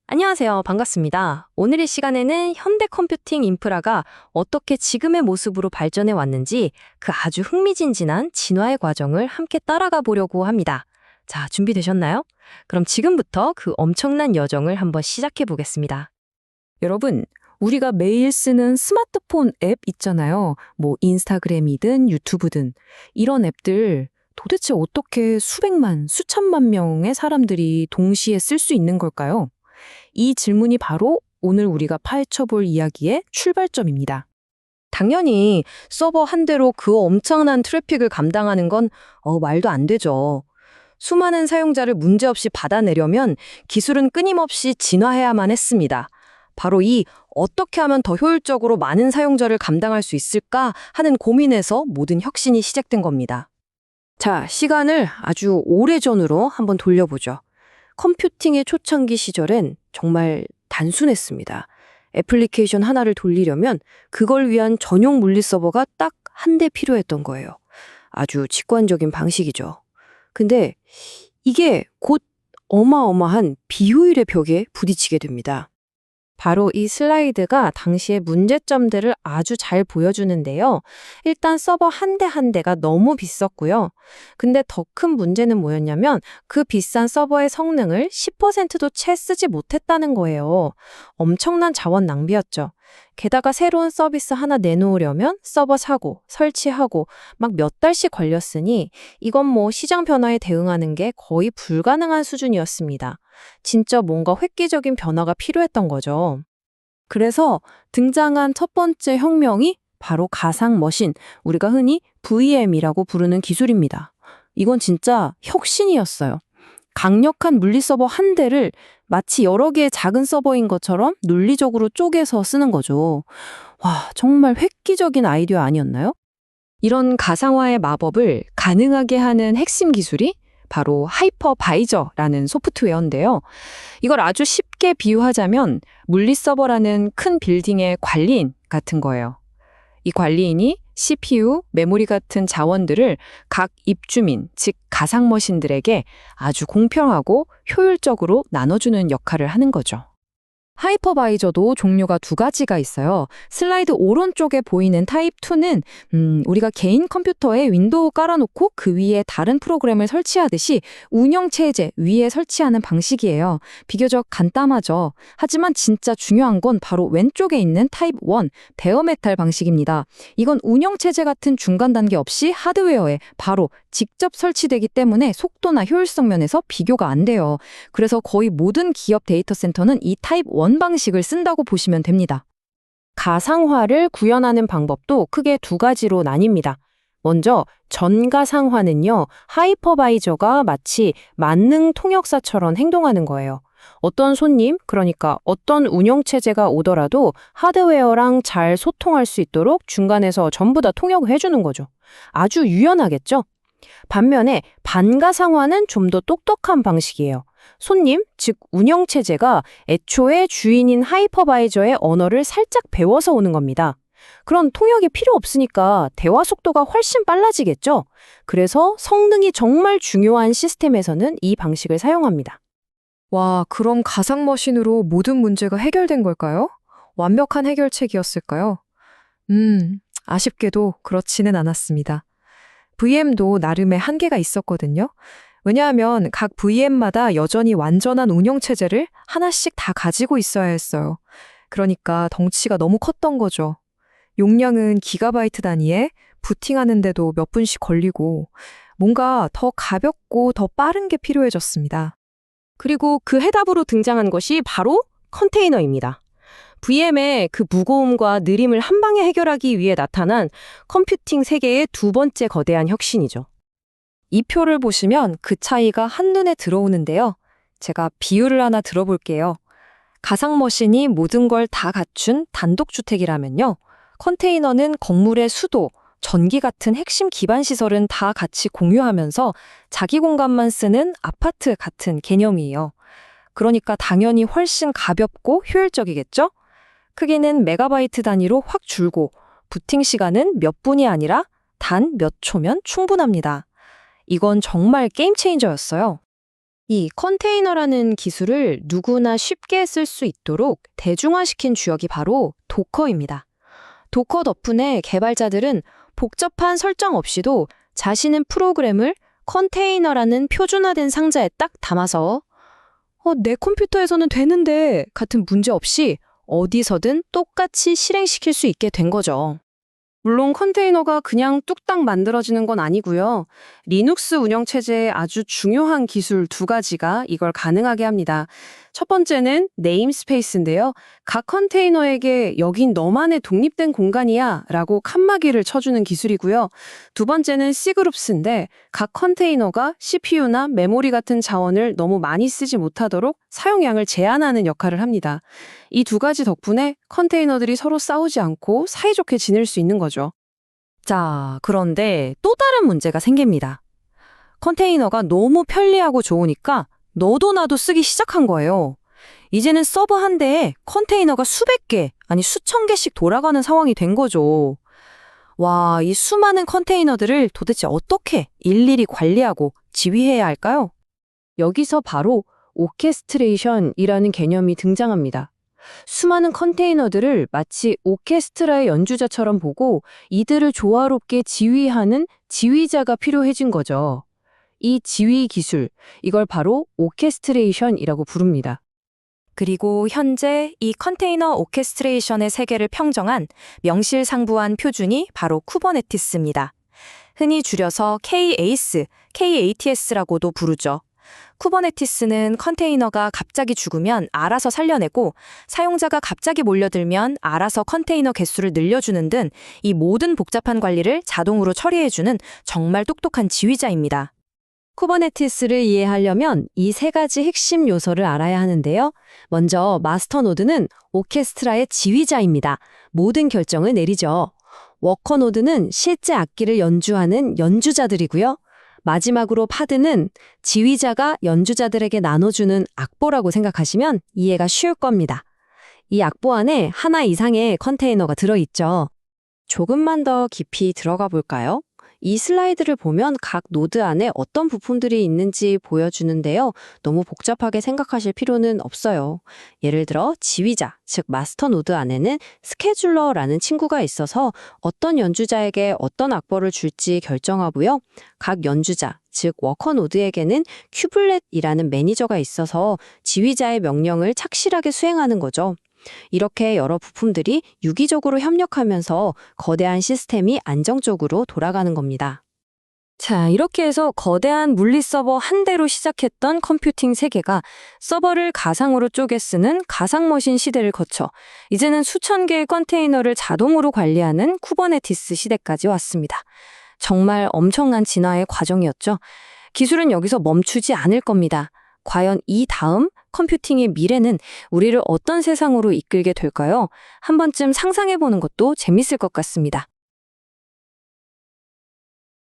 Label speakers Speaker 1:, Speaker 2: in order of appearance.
Speaker 1: 안녕하세요. 반갑습니다. 오늘 이 시간에는 현대 컴퓨팅 인프라가 어떻게 지금의 모습으로 발전해 왔는지 그 아주 흥미진진한 진화의 과정을 함께 따라가 보려고 합니다. 자, 준비되셨나요? 그럼 지금부터 그 엄청난 여정을 한번 시작해 보겠습니다.
Speaker 2: 여러분, 우리가 매일 쓰는 스마트폰 앱 있잖아요. 뭐 인스타그램이든 유튜브든 이런 앱들 도대체 어떻게 수백만, 수천만 명의 사람들이 동시에 쓸 수 있는 걸까요? 이 질문이 바로 오늘 우리가 파헤쳐 볼 이야기의 출발점입니다.
Speaker 1: 당연히 서버 한 대로 그 엄청난 트래픽을 감당하는 건 말도 안 되죠. 수많은 사용자를 문제없이 받아내려면 기술은 끊임없이 진화해야만 했습니다. 바로 이 어떻게 하면 더 효율적으로 많은 사용자를 감당할 수 있을까 하는 고민에서 모든 혁신이 시작된 겁니다. 자, 시간을 아주 오래전으로 한번 돌려보죠. 컴퓨팅의 초창기 시절엔 정말 단순했습니다. 애플리케이션 하나를 돌리려면 그걸 위한 전용 물리 서버가 딱 한 대 필요했던 거예요. 아주 직관적인 방식이죠. 근데 이게 곧 어마어마한 비효율의 벽에 부딪히게 됩니다. 바로 이 슬라이드가 당시의 문제점들을 아주 잘 보여주는데요. 일단 서버 한 대 한 대가 너무 비쌌고요. 근데 더 큰 문제는 뭐였냐면 그 비싼 서버의 성능을 10%도 채 쓰지 못했다는 거예요. 엄청난 자원 낭비였죠. 게다가 새로운 서비스 하나 내놓으려면 서버 사고, 설치하고 막 몇 달씩 걸렸으니 이건 뭐 시장 변화에 대응하는 게 거의 불가능한 수준이었습니다. 진짜 뭔가 획기적인 변화가 필요했던 거죠. 그래서 등장한 첫 번째 혁명이 바로 가상 머신, 우리가 흔히 VM이라고 부르는 기술입니다. 이건 진짜 혁신이었어요. 강력한 물리 서버 한 대를 마치 여러 개의 작은 서버인 것처럼 논리적으로 쪼개서 쓰는 거죠. 와, 정말 획기적인 아이디어 아니었나요? 이런 가상화의 마법을 가능하게 하는 핵심 기술이 바로 하이퍼바이저라는 소프트웨어인데요. 이걸 아주 쉽게 비유하자면 물리 서버라는 큰 빌딩의 관리인 같은 거예요. 이 관리인이 CPU, 메모리 같은 자원들을 각 입주민, 즉 가상머신들에게 아주 공평하고 효율적으로 나눠주는 역할을 하는 거죠. 하이퍼바이저도 종류가 두 가지가 있어요. 슬라이드 오른쪽에 보이는 타입 2는 우리가 개인 컴퓨터에 윈도우 깔아놓고 그 위에 다른 프로그램을 설치하듯이 운영체제 위에 설치하는 방식이에요. 비교적 간단하죠. 하지만 진짜 중요한 건 바로 왼쪽에 있는 타입 1, 베어메탈 방식입니다. 이건 운영체제 같은 중간 단계 없이 하드웨어에 바로 직접 설치되기 때문에 속도나 효율성 면에서 비교가 안 돼요. 그래서 거의 모든 기업 데이터 센터는 이 타입 1 방식을 쓴다고 보시면 됩니다. 가상화를 구현하는 방법도 크게 두 가지로 나뉩니다. 먼저 전가상화는요, 하이퍼바이저가 마치 만능 통역사처럼 행동하는 거예요. 어떤 손님, 그러니까 어떤 운영체제가 오더라도 하드웨어랑 잘 소통할 수 있도록 중간에서 전부 다 통역을 해주는 거죠. 아주 유연하겠죠? 반면에 반가상화는 좀 더 똑똑한 방식이에요. 손님, 즉 운영체제가 애초에 주인인 하이퍼바이저의 언어를 살짝 배워서 오는 겁니다. 그런 통역이 필요 없으니까 대화 속도가 훨씬 빨라지겠죠? 그래서 성능이 정말 중요한 시스템에서는 이 방식을 사용합니다. 와, 그럼 가상머신으로 모든 문제가 해결된 걸까요? 완벽한 해결책이었을까요? 아쉽게도 그렇지는 않았습니다. VM도 나름의 한계가 있었거든요. 왜냐하면 각 VM마다 여전히 완전한 운영체제를 하나씩 다 가지고 있어야 했어요. 그러니까 덩치가 너무 컸던 거죠. 용량은 기가바이트 단위에 부팅하는데도 몇 분씩 걸리고 뭔가 더 가볍고 더 빠른 게 필요해졌습니다. 그리고 그 해답으로 등장한 것이 바로 컨테이너입니다. VM의 그 무거움과 느림을 한 방에 해결하기 위해 나타난 컴퓨팅 세계의 두 번째 거대한 혁신이죠. 이 표를 보시면 그 차이가 한눈에 들어오는데요. 제가 비유를 하나 들어볼게요. 가상머신이 모든 걸 다 갖춘 단독주택이라면요. 컨테이너는 건물의 수도, 전기 같은 핵심 기반 시설은 다 같이 공유하면서 자기 공간만 쓰는 아파트 같은 개념이에요. 그러니까 당연히 훨씬 가볍고 효율적이겠죠? 크기는 메가바이트 단위로 확 줄고 부팅 시간은 몇 분이 아니라 단 몇 초면 충분합니다. 이건 정말 게임 체인저였어요. 이 컨테이너라는 기술을 누구나 쉽게 쓸 수 있도록 대중화시킨 주역이 바로 도커입니다. 도커 덕분에 개발자들은 복잡한 설정 없이도 자신의 프로그램을 컨테이너라는 표준화된 상자에 딱 담아서 내 컴퓨터에서는 되는데 같은 문제 없이 어디서든 똑같이 실행시킬 수 있게 된 거죠. 물론 컨테이너가 그냥 뚝딱 만들어지는 건 아니고요. 리눅스 운영체제의 아주 중요한 기술 두 가지가 이걸 가능하게 합니다. 첫 번째는 네임스페이스인데요. 각 컨테이너에게 여긴 너만의 독립된 공간이야 라고 칸막이를 쳐주는 기술이고요. 두 번째는 C그룹스인데 각 컨테이너가 CPU나 메모리 같은 자원을 너무 많이 쓰지 못하도록 사용량을 제한하는 역할을 합니다. 이 두 가지 덕분에 컨테이너들이 서로 싸우지 않고 사이좋게 지낼 수 있는 거죠.
Speaker 2: 자, 그런데 또 다른 문제가 생깁니다. 컨테이너가 너무 편리하고 좋으니까 너도 나도 쓰기 시작한 거예요. 이제는 서버 한 대에 컨테이너가 수백 개, 아니 수천 개씩 돌아가는 상황이 된 거죠. 와, 이 수많은 컨테이너들을 도대체 어떻게 일일이 관리하고 지휘해야 할까요?
Speaker 1: 여기서 바로 오케스트레이션이라는 개념이 등장합니다. 수많은 컨테이너들을 마치 오케스트라의 연주자처럼 보고 이들을 조화롭게 지휘하는 지휘자가 필요해진 거죠. 이 지휘 기술, 이걸 바로 오케스트레이션이라고 부릅니다.
Speaker 2: 그리고 현재 이 컨테이너 오케스트레이션의 세계를 평정한 명실상부한 표준이 바로 쿠버네티스입니다. 흔히 줄여서 KAS, KATS라고도 부르죠. 쿠버네티스는 컨테이너가 갑자기 죽으면 알아서 살려내고 사용자가 갑자기 몰려들면 알아서 컨테이너 개수를 늘려주는 등 이 모든 복잡한 관리를 자동으로 처리해주는 정말 똑똑한 지휘자입니다.
Speaker 1: 쿠버네티스를 이해하려면 이 세 가지 핵심 요소를 알아야 하는데요. 먼저 마스터 노드는 오케스트라의 지휘자입니다. 모든 결정을 내리죠. 워커 노드는 실제 악기를 연주하는 연주자들이고요. 마지막으로 파드는 지휘자가 연주자들에게 나눠주는 악보라고 생각하시면 이해가 쉬울 겁니다. 이 악보 안에 하나 이상의 컨테이너가 들어있죠. 조금만 더 깊이 들어가 볼까요? 이 슬라이드를 보면 각 노드 안에 어떤 부품들이 있는지 보여주는데요. 너무 복잡하게 생각하실 필요는 없어요. 예를 들어 지휘자, 즉 마스터 노드 안에는 스케줄러라는 친구가 있어서 어떤 연주자에게 어떤 악보를 줄지 결정하고요. 각 연주자, 즉 워커 노드에게는 큐블렛이라는 매니저가 있어서 지휘자의 명령을 착실하게 수행하는 거죠. 이렇게 여러 부품들이 유기적으로 협력하면서 거대한 시스템이 안정적으로 돌아가는 겁니다.
Speaker 2: 자, 이렇게 해서 거대한 물리 서버 한 대로 시작했던 컴퓨팅 세계가 서버를 가상으로 쪼개 쓰는 가상머신 시대를 거쳐 이제는 수천 개의 컨테이너를 자동으로 관리하는 쿠버네티스 시대까지 왔습니다. 정말 엄청난 진화의 과정이었죠. 기술은 여기서 멈추지 않을 겁니다. 과연 이 다음 컴퓨팅의 미래는 우리를 어떤 세상으로 이끌게 될까요? 한 번쯤 상상해보는 것도 재밌을 것 같습니다.